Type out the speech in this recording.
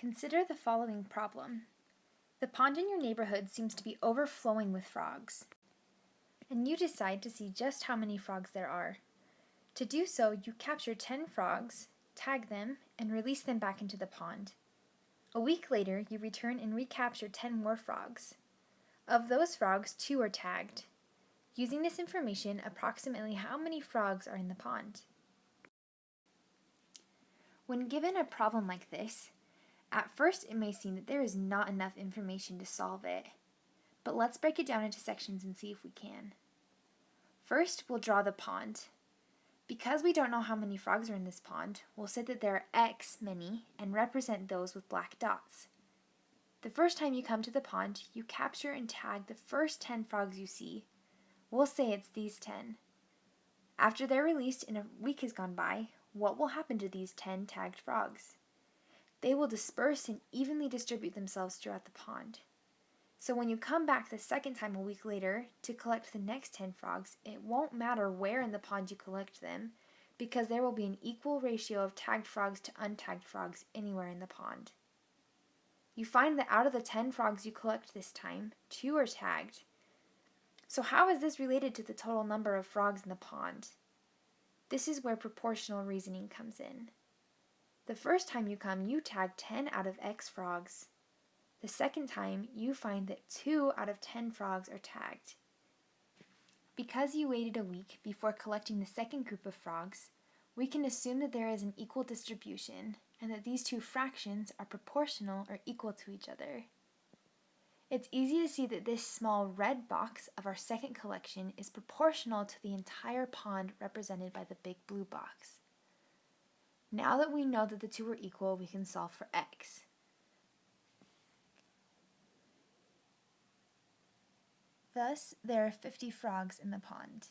Consider the following problem. The pond in your neighborhood seems to be overflowing with frogs, and you decide to see just how many frogs there are. To do so, you capture 10 frogs, tag them, and release them back into the pond. A week later, you return and recapture 10 more frogs. Of those frogs, 2 are tagged. Using this information, approximately how many frogs are in the pond? When given a problem like this, at first it may seem that there is not enough information to solve it, but let's break it down into sections and see if we can. First, we'll draw the pond. Because we don't know how many frogs are in this pond, we'll say that there are X many and represent those with black dots. The first time you come to the pond, you capture and tag the first 10 frogs you see. We'll say it's these 10. After they're released and a week has gone by, what will happen to these 10 tagged frogs? They will disperse and evenly distribute themselves throughout the pond. So when you come back the second time a week later to collect the next 10 frogs, it won't matter where in the pond you collect them, because there will be an equal ratio of tagged frogs to untagged frogs anywhere in the pond. You find that out of the 10 frogs you collect this time, 2 are tagged. So how is this related to the total number of frogs in the pond? This is where proportional reasoning comes in. The first time you come, you tag 10 out of X frogs. The second time, you find that 2 out of 10 frogs are tagged. Because you waited a week before collecting the second group of frogs, we can assume that there is an equal distribution and that these two fractions are proportional or equal to each other. It's easy to see that this small red box of our second collection is proportional to the entire pond represented by the big blue box. Now that we know that the two are equal, we can solve for X. Thus, there are 50 frogs in the pond.